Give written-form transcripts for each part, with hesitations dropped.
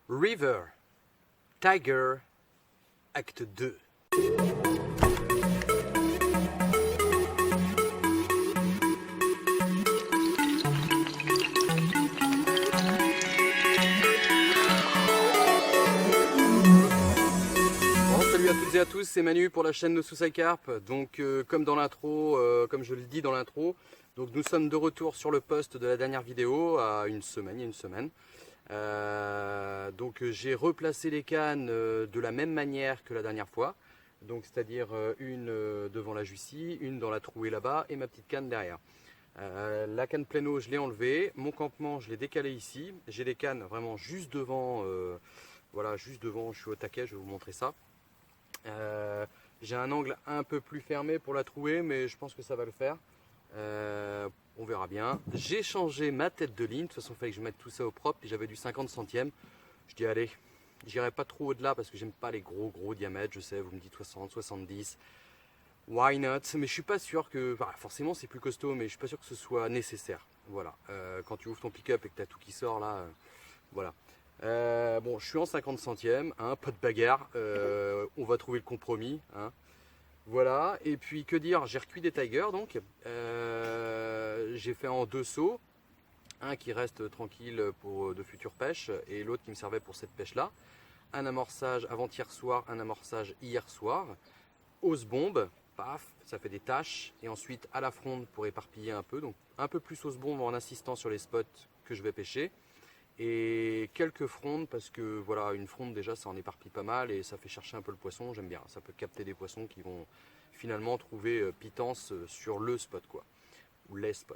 River, Tiger, acte 2. Salut à toutes et à tous, c'est Manu pour la chaîne de Suicide Carp. Donc comme dans l'intro, comme je le dis dans l'intro, donc nous sommes de retour sur le post de la dernière vidéo à il y a une semaine. Donc j'ai replacé les cannes de la même manière que la dernière fois. Donc c'est-à-dire une devant la Jussy, une dans la trouée là-bas et ma petite canne derrière. La canne plein eau je l'ai enlevée, mon campement je l'ai décalé ici. J'ai les cannes vraiment juste devant, voilà juste devant, je suis au taquet, je vais vous montrer ça. J'ai un angle un peu plus fermé pour la trouée, mais je pense que ça va le faire. On verra bien. J'ai changé ma tête de ligne. De toute façon, il fallait que je mette tout ça au propre. Puis j'avais du 50 centièmes. Je dis, allez, j'irai pas trop au-delà parce que j'aime pas les gros diamètres. Je sais, vous me dites 60, 70. Why not? Mais je suis pas sûr que. Enfin, forcément, c'est plus costaud, mais je suis pas sûr que ce soit nécessaire. Voilà. Quand tu ouvres ton pick-up et que tu as tout qui sort là, voilà. Bon, je suis en 50 centièmes, hein, pas de bagarre, on va trouver le compromis. Hein. Voilà, et puis que dire, j'ai recuit des tigers donc, j'ai fait en deux seaux, un qui reste tranquille pour de futures pêches et l'autre qui me servait pour cette pêche-là. Un amorçage avant-hier soir, un amorçage hier soir, hausse bombe, paf, ça fait des taches, et ensuite à la fronde pour éparpiller un peu, donc un peu plus hausse bombe en insistant sur les spots que je vais pêcher. Et quelques frondes parce que voilà, une fronde déjà ça en éparpille pas mal et ça fait chercher un peu le poisson, j'aime bien, ça peut capter des poissons qui vont finalement trouver pitance sur le spot quoi, ou les spots.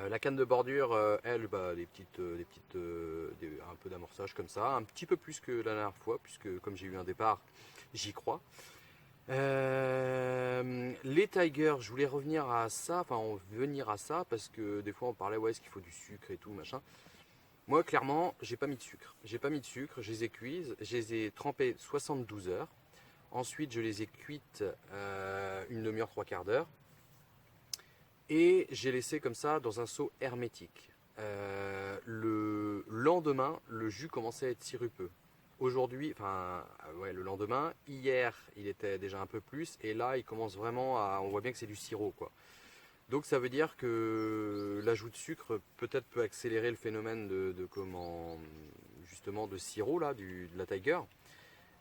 La canne de bordure, elle, bah, un peu d'amorçage comme ça, un petit peu plus que la dernière fois puisque comme j'ai eu un départ, j'y crois. Les tigers, je voulais revenir à ça, parce que des fois on parlait ouais est-ce qu'il faut du sucre et tout machin. Moi, clairement, j'ai pas mis de sucre. J'ai pas mis de sucre, je les ai cuites, je les ai trempées 72 heures. Ensuite, je les ai cuites une demi-heure, trois quarts d'heure. Et j'ai laissé comme ça dans un seau hermétique. Le lendemain, le jus commençait à être sirupeux. Aujourd'hui, enfin, ouais, le lendemain, hier, il était déjà un peu plus. Et là, il commence vraiment à. On voit bien que c'est du sirop, quoi. Donc ça veut dire que l'ajout de sucre peut-être peut accélérer le phénomène justement de sirop là, de la Tiger.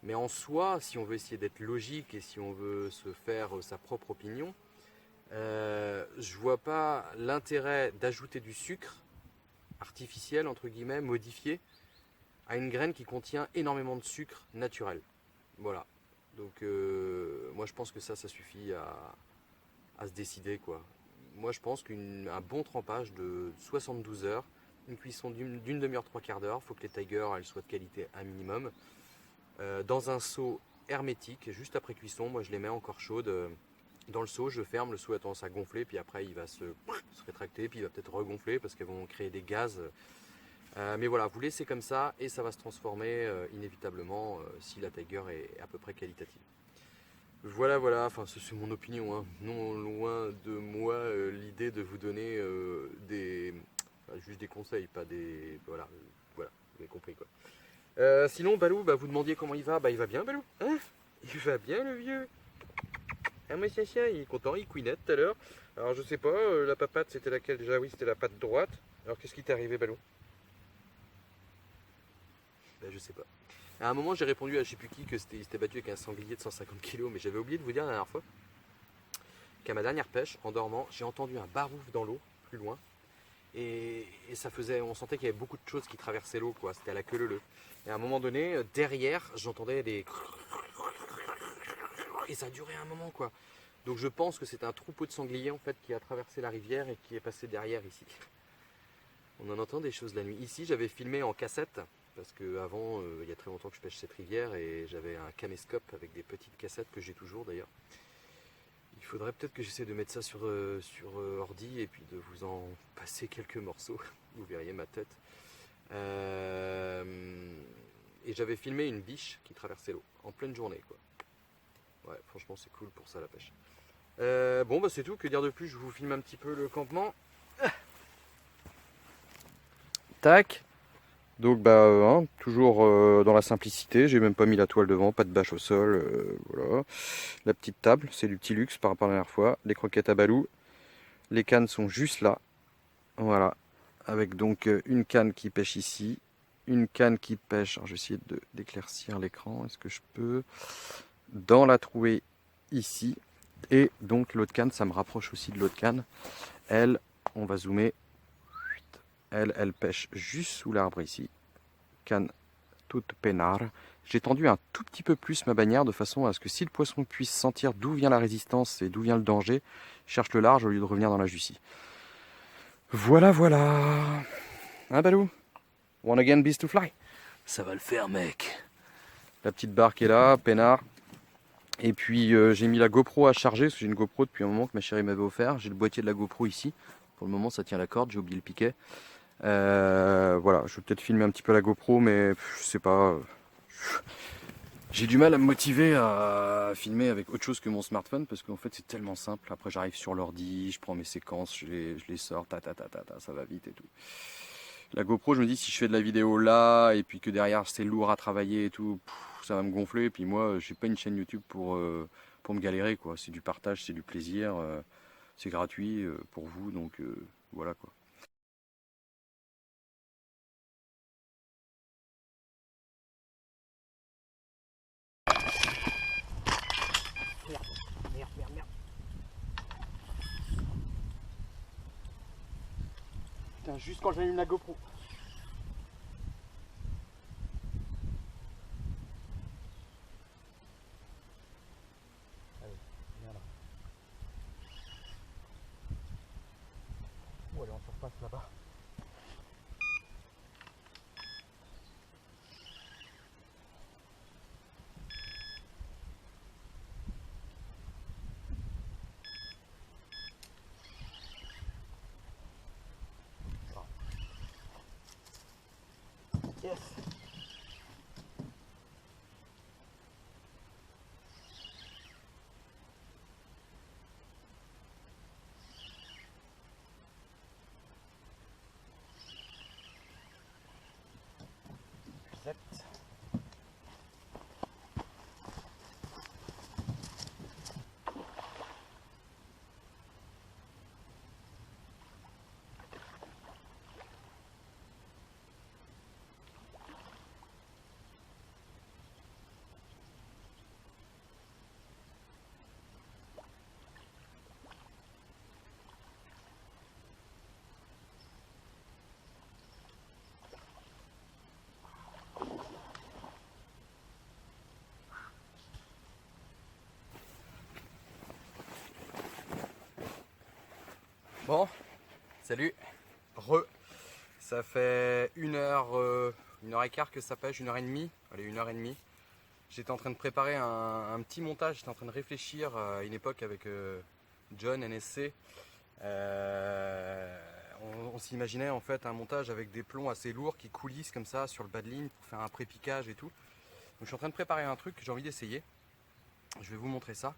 Mais en soi, si on veut essayer d'être logique et si on veut se faire sa propre opinion, je vois pas l'intérêt d'ajouter du sucre artificiel entre guillemets, modifié, à une graine qui contient énormément de sucre naturel. Voilà. Donc moi je pense que ça suffit à se décider quoi. Moi je pense qu'un bon trempage de 72 heures, une cuisson d'une demi-heure, trois quarts d'heure, il faut que les tigers elles soient de qualité un minimum. Dans un seau hermétique, juste après cuisson, moi je les mets encore chaudes dans le seau, je ferme, le seau a tendance à gonfler, puis après il va se rétracter, puis il va peut-être regonfler parce qu'elles vont créer des gaz. Mais voilà, vous laissez comme ça et ça va se transformer inévitablement si la tiger est à peu près qualitative. Voilà, enfin c'est mon opinion, hein. Non loin de moi l'idée de vous donner juste des conseils, pas des... Voilà, vous avez compris quoi. Sinon Balou, bah, vous demandiez comment il va, bah il va bien Balou, hein? Il va bien le vieux. Ah moi chien, il est content, il couinait tout à l'heure. Alors je sais pas, la papate c'était laquelle déjà? Oui c'était la patte droite. Alors qu'est-ce qui t'est arrivé Balou? Bah je sais pas. À un moment j'ai répondu à je sais plus qui que il s'était battu avec un sanglier de 150 kg, mais j'avais oublié de vous dire la dernière fois qu'à ma dernière pêche, en dormant, j'ai entendu un barouf dans l'eau, plus loin, et ça faisait, on sentait qu'il y avait beaucoup de choses qui traversaient l'eau, quoi. C'était à la queue leu. Et à un moment donné, derrière, j'entendais des... Et ça a duré un moment, quoi. Donc je pense que c'est un troupeau de sangliers, en fait, qui a traversé la rivière et qui est passé derrière, ici. On en entend des choses la nuit. Ici, j'avais filmé en cassette, parce qu'avant, il y a très longtemps que je pêche cette rivière, et j'avais un caméscope avec des petites cassettes que j'ai toujours, d'ailleurs. Il faudrait peut-être que j'essaie de mettre ça sur ordi et puis de vous en passer quelques morceaux. Vous verriez ma tête. Et j'avais filmé une biche qui traversait l'eau en pleine journée, quoi. Ouais, franchement, c'est cool pour ça la pêche. Bon, bah c'est tout. Que dire de plus? Je vous filme un petit peu le campement. Tac. Donc toujours dans la simplicité, j'ai même pas mis la toile devant, pas de bâche au sol, voilà. La petite table, c'est du petit luxe par rapport à la dernière fois. Les croquettes à balou, les cannes sont juste là, voilà. Avec donc une canne qui pêche ici, une canne qui pêche, alors je vais essayer d'éclaircir l'écran, est-ce que je peux, dans la trouée ici, et donc l'autre canne, ça me rapproche aussi de l'autre canne. Elle, on va zoomer, elle pêche juste sous l'arbre ici, canne toute peinard. J'ai tendu un tout petit peu plus ma bannière de façon à ce que si le poisson puisse sentir d'où vient la résistance et d'où vient le danger, cherche le large au lieu de revenir dans la Jussie. Voilà, voilà. Hein, Balou? One again, beast to fly? Ça va le faire, mec. La petite barque est là, peinard. Et puis j'ai mis la GoPro à charger, parce que j'ai une GoPro depuis un moment que ma chérie m'avait offert. J'ai le boîtier de la GoPro ici. Pour le moment, ça tient la corde, j'ai oublié le piquet. Voilà, je vais peut-être filmer un petit peu la GoPro, mais je sais pas. J'ai du mal à me motiver à filmer avec autre chose que mon smartphone parce qu'en fait c'est tellement simple. Après j'arrive sur l'ordi, je prends mes séquences, je les sors, ça va vite et tout. La GoPro, je me dis si je fais de la vidéo là et puis que derrière c'est lourd à travailler et tout, ça va me gonfler. Et puis moi j'ai pas une chaîne YouTube pour me galérer quoi. C'est du partage, c'est du plaisir, c'est gratuit pour vous donc voilà quoi. Merde, merde, merde, merde. Putain, juste quand j'allume la GoPro. Allez, viens là. Oh, elle est en surface là-bas. Yes. Zette. Bon, salut, ça fait une heure et quart que ça pêche, une heure et demie, allez une heure et demie. J'étais en train de préparer un petit montage, j'étais en train de réfléchir à une époque avec John, NSC. On s'imaginait en fait un montage avec des plombs assez lourds qui coulissent comme ça sur le bas de ligne pour faire un pré-piquage et tout. Donc je suis en train de préparer un truc que j'ai envie d'essayer. Je vais vous montrer ça.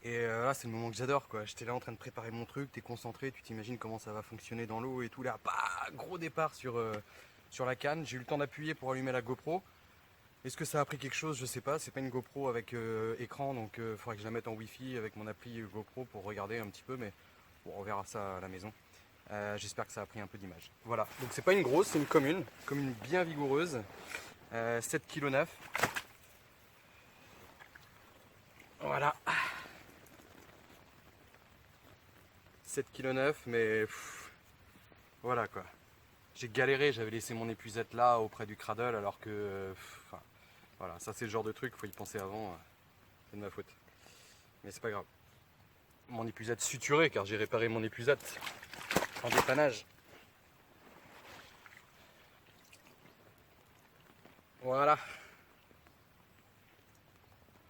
Et là c'est le moment que j'adore quoi. J'étais là en train de préparer mon truc, t'es concentré, tu t'imagines comment ça va fonctionner dans l'eau et tout. Là, bah, gros départ sur la canne. J'ai eu le temps d'appuyer pour allumer la GoPro. Est-ce que ça a pris quelque chose? Je sais pas. C'est pas une GoPro avec écran, donc il faudrait que je la mette en Wi-Fi avec mon appli GoPro pour regarder un petit peu, mais bon, on verra ça à la maison. J'espère que ça a pris un peu d'image. Voilà, donc c'est pas une grosse, c'est une commune bien vigoureuse, 7,9 kg. Voilà, 7,9 kg, mais voilà quoi. J'ai galéré, j'avais laissé mon épuisette là auprès du cradle alors que. Voilà, ça c'est le genre de truc, faut y penser avant, c'est de ma faute. Mais c'est pas grave. Mon épuisette suturée car j'ai réparé mon épuisette en dépannage. Voilà.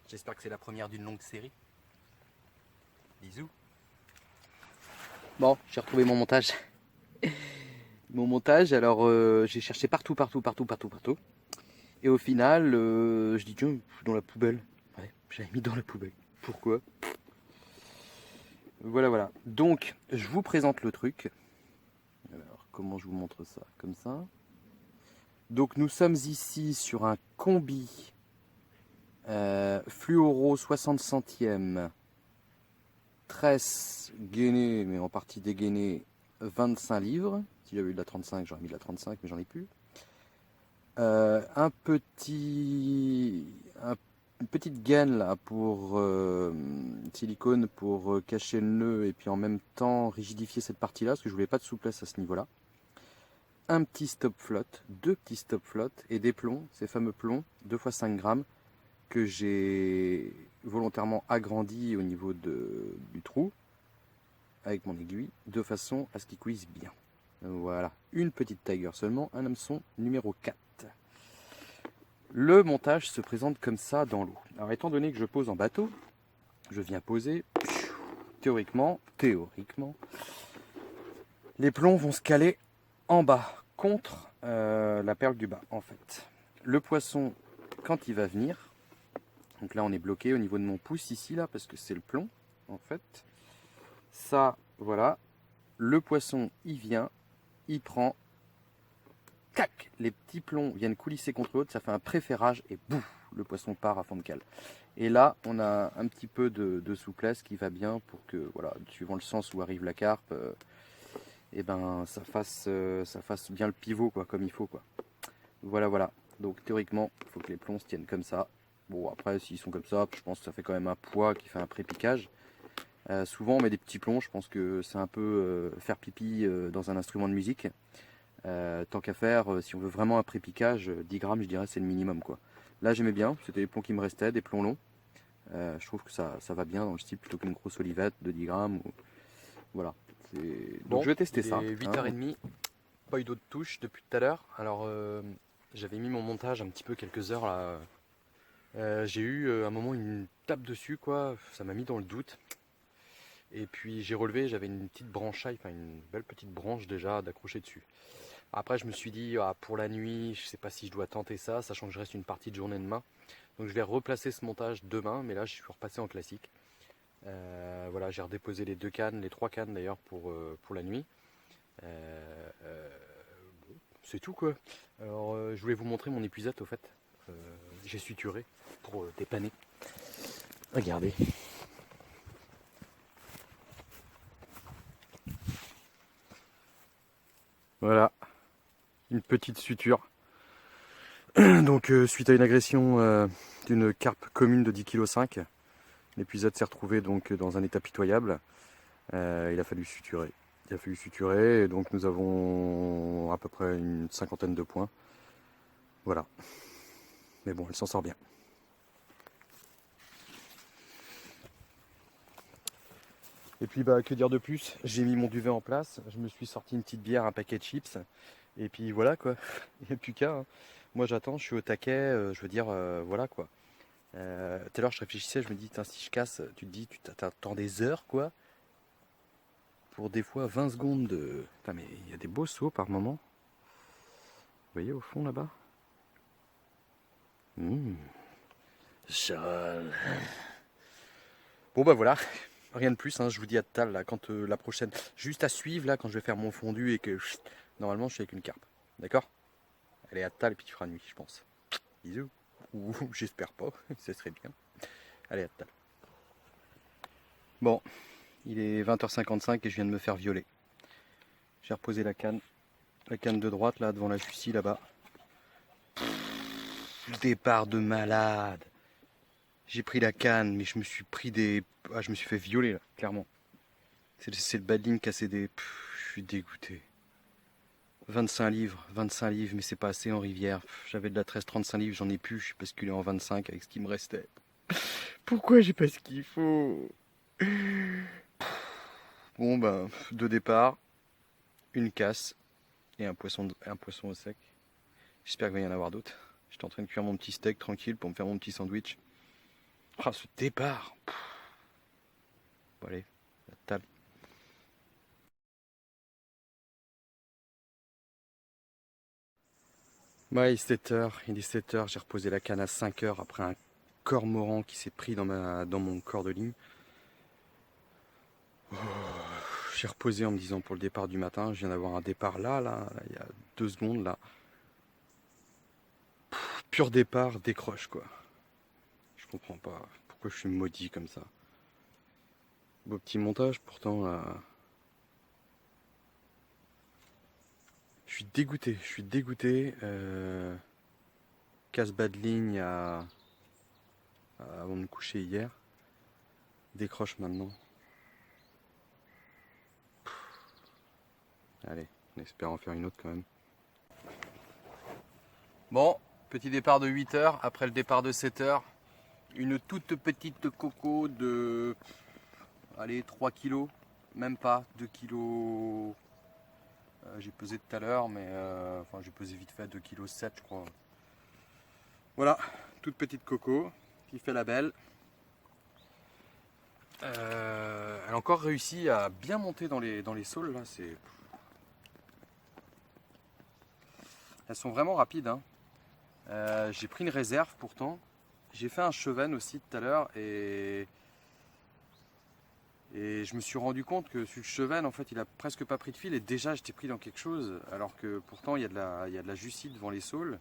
J'espère que c'est la première d'une longue série. Bisous. Bon, j'ai retrouvé mon montage. Mon montage, alors j'ai cherché partout. Et au final, je dis tiens, dans la poubelle. Ouais, j'avais mis dans la poubelle. Pourquoi? Voilà. Donc, je vous présente le truc. Alors, comment je vous montre ça? Comme ça. Donc nous sommes ici sur un combi fluoro 60 centièmes, tresse gainée, mais en partie dégainée, 25 livres. Si j'avais eu de la 35, j'aurais mis de la 35, mais j'en ai plus. Une petite gaine là pour silicone pour cacher le nœud et puis en même temps rigidifier cette partie là parce que je voulais pas de souplesse à ce niveau là. Un petit stop flotte, deux petits stop flotte et des plombs, ces fameux plombs 2 x 5 grammes que j'ai volontairement agrandi au niveau du trou avec mon aiguille de façon à ce qu'il cuise bien. Voilà, une petite tiger seulement, un hameçon numéro 4. Le montage se présente comme ça dans l'eau. Alors étant donné que je pose en bateau, je viens poser, théoriquement, les plombs vont se caler en bas, contre la perle du bas en fait. Le poisson, quand il va venir, donc là on est bloqué au niveau de mon pouce ici là, parce que c'est le plomb en fait. Ça, voilà, le poisson il vient, il prend, tac, les petits plombs viennent coulisser contre l'autre, ça fait un préférage et bouf, le poisson part à fond de cale. Et là, on a un petit peu de souplesse qui va bien pour que, voilà, suivant le sens où arrive la carpe, et ben ça fasse bien le pivot quoi, comme il faut quoi. Voilà. Donc théoriquement, il faut que les plombs se tiennent comme ça. Bon après, s'ils sont comme ça, je pense que ça fait quand même un poids qui fait un pré-piquage. Souvent on met des petits plombs, je pense que c'est un peu faire pipi dans un instrument de musique. Tant qu'à faire, si on veut vraiment un pré-piquage, 10 grammes je dirais c'est le minimum quoi. Là j'aimais bien, c'était les plombs qui me restaient, des plombs longs. Je trouve que ça va bien dans le style plutôt qu'une grosse olivette de 10 grammes. Voilà. Donc je vais tester ça. Il est 8h30, pas eu d'autres touches depuis tout à l'heure. Alors j'avais mis mon montage un petit peu quelques heures là. J'ai eu un moment une tape dessus quoi, ça m'a mis dans le doute. Et puis j'ai relevé, j'avais une petite branchaille, enfin une belle petite branche déjà d'accrocher dessus. Après je me suis dit pour la nuit, je sais pas si je dois tenter ça, sachant que je reste une partie de journée demain. Donc je vais replacer ce montage demain, mais là je suis repassé en classique. Voilà, j'ai redéposé les 2 cannes, les 3 cannes d'ailleurs pour la nuit. C'est tout quoi. Alors je voulais vous montrer mon épuisette au fait. J'ai suturé pour dépanner. Regardez. Voilà, une petite suture. Donc suite à une agression d'une carpe commune de 10,5 kg, l'épuisette s'est retrouvé donc dans un état pitoyable. Il a fallu suturer. Et donc nous avons à peu près une cinquantaine de points. Voilà. Mais bon, elle s'en sort bien. Et puis bah que dire de plus, j'ai mis mon duvet en place, je me suis sorti une petite bière, un paquet de chips, et puis voilà quoi, il n'y a plus qu'à. Hein. Moi j'attends, je suis au taquet, je veux dire, voilà quoi. Tout à l'heure je réfléchissais, je me dis, si je casse, tu te dis, tu t'attends des heures quoi, pour des fois 20 secondes de... Putain mais il y a des beaux sauts par moment. Vous voyez au fond là-bas Charles. Bon bah voilà. Rien de plus, hein, je vous dis à tout à l'heure, là, quand la prochaine, juste à suivre là, quand je vais faire mon fondu et que normalement je suis avec une carpe, d'accord? Elle est à tal et puis il fera nuit, je pense. Bisous. Ou j'espère pas, ça serait bien. Allez, à tout à l'heure. Bon, il est 20h55 et je viens de me faire violer. J'ai reposé la canne de droite là devant la Jussie là-bas. Départ de malade. J'ai pris la canne, mais je me suis pris des... Ah, je me suis fait violer, là, clairement. C'est le bad ligne cassé des... je suis dégoûté. 25 livres, mais c'est pas assez en rivière. J'avais de la 13-35 livres, j'en ai plus. Je suis basculé en 25 avec ce qui me restait. Pourquoi j'ai pas ce qu'il faut? Bon, ben, 2 départs, une casse et un poisson au sec. J'espère qu'il va y en avoir d'autres. J'étais en train de cuire mon petit steak tranquille pour me faire mon petit sandwich. Ah, ce départ! Bon, allez, la table. Ouais, il est 7h, j'ai reposé la canne à 5h après un cormoran qui s'est pris dans mon corps de ligne. Oh, j'ai reposé en me disant pour le départ du matin, je viens d'avoir un départ là, il y a 2 secondes là. pur départ décroche quoi. Je comprends pas pourquoi je suis maudit comme ça. Beau petit montage pourtant là. Je suis dégoûté. Casse bas de ligne avant de me coucher hier. Décroche maintenant. Allez, on espère en faire une autre quand même. Bon, petit départ de 8 h après le départ de 7 h. Une toute petite coco de allez, 3 kg, même pas 2 kg. J'ai pesé tout à l'heure, mais enfin j'ai pesé vite fait 2,7 kg je crois. Voilà, toute petite coco qui fait la belle. Elle a encore réussi à bien monter dans les saules là. Elles sont vraiment rapides. Hein. J'ai pris une réserve pourtant. J'ai fait un cheven aussi tout à l'heure et je me suis rendu compte que sur le cheven en fait il a presque pas pris de fil et déjà j'étais pris dans quelque chose alors que pourtant il y a de la jussie devant les saules.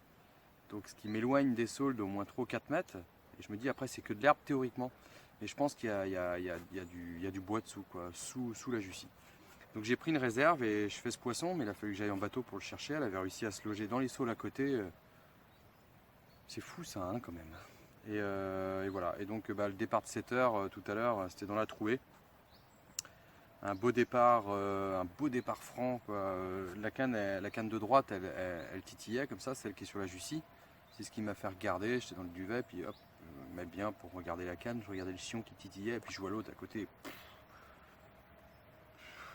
Donc ce qui m'éloigne des saules d'au moins 3 ou 4 mètres. Et je me dis après c'est que de l'herbe théoriquement. Mais je pense qu'il y a du bois dessous, quoi, sous la jussie. Donc j'ai pris une réserve et je fais ce poisson, mais il a fallu que j'aille en bateau pour le chercher. Elle avait réussi à se loger dans les saules à côté. C'est fou ça hein, quand même. Et voilà. Et donc le départ de 7 h tout à l'heure, c'était dans la trouée. Un beau départ franc, quoi. La canne de droite, elle titillait comme ça, celle qui est sur la jussie. C'est ce qui m'a fait regarder. J'étais dans le duvet, puis hop, je me mets bien pour regarder la canne. Je regardais le chion qui titillait, et puis je vois l'autre à côté.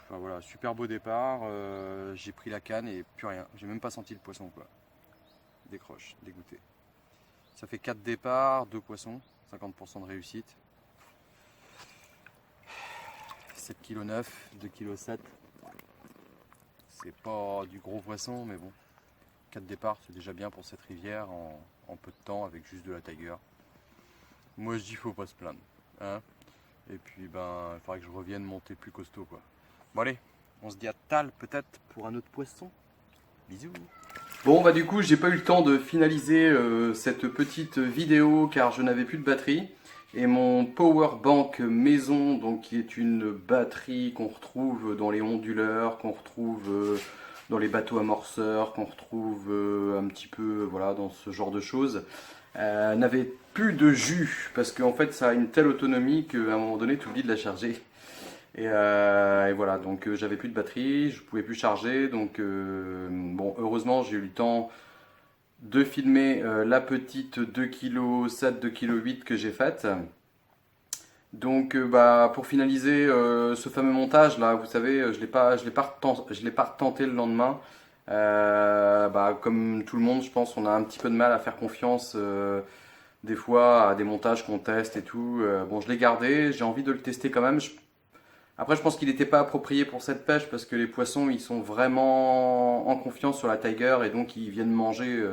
Enfin voilà, super beau départ. J'ai pris la canne et plus rien. J'ai même pas senti le poisson, quoi. Décroche, dégoûté. Ça fait 4 départs, 2 poissons, 50% de réussite. 7,9 kg, 2,7 kg. C'est pas du gros poisson, mais bon. 4 départs, c'est déjà bien pour cette rivière en peu de temps avec juste de la tiger. Moi je dis faut pas se plaindre. Hein, et puis il faudrait que je revienne monter plus costaud quoi. Bon allez, on se dit à Tal peut-être pour un autre poisson. Bisous. Bon du coup j'ai pas eu le temps de finaliser cette petite vidéo car je n'avais plus de batterie. Et mon power bank maison, donc qui est une batterie qu'on retrouve dans les onduleurs, qu'on retrouve dans les bateaux amorceurs, qu'on retrouve un petit peu voilà, dans ce genre de choses, n'avait plus de jus parce qu'en fait ça a une telle autonomie qu'à un moment donné tu oublies de la charger. Et voilà, donc j'avais plus de batterie, je pouvais plus charger, donc bon heureusement j'ai eu le temps de filmer la petite 2,7 kg, 2,8 kg que j'ai faite. Donc pour finaliser ce fameux montage là, vous savez, je l'ai pas retenté le lendemain. Comme tout le monde, je pense, on a un petit peu de mal à faire confiance des fois à des montages qu'on teste et tout. Bon, je l'ai gardé, j'ai envie de le tester quand même. Après, je pense qu'il n'était pas approprié pour cette pêche parce que les poissons, ils sont vraiment en confiance sur la tiger et donc ils viennent manger.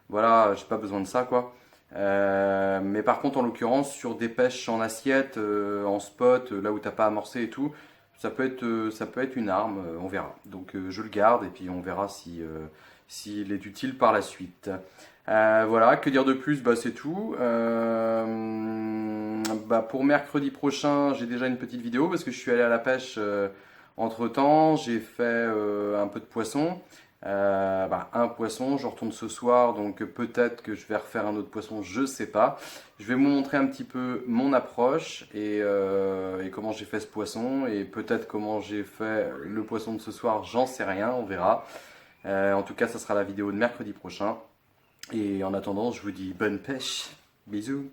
Voilà, j'ai pas besoin de ça quoi. Mais par contre, en l'occurrence, sur des pêches en assiette, en spot, là où t'as pas amorcé et tout, ça peut être une arme. On verra. Donc je le garde et puis on verra s'il est utile par la suite. Voilà, que dire de plus, c'est tout. Pour mercredi prochain, j'ai déjà une petite vidéo parce que je suis allé à la pêche entre temps. J'ai fait un peu de poisson. Un poisson, je retourne ce soir, donc peut-être que je vais refaire un autre poisson, je sais pas. Je vais vous montrer un petit peu mon approche et comment j'ai fait ce poisson et peut-être comment j'ai fait le poisson de ce soir, j'en sais rien, on verra. En tout cas, ça sera la vidéo de mercredi prochain. Et en attendant, je vous dis bonne pêche. Bisous.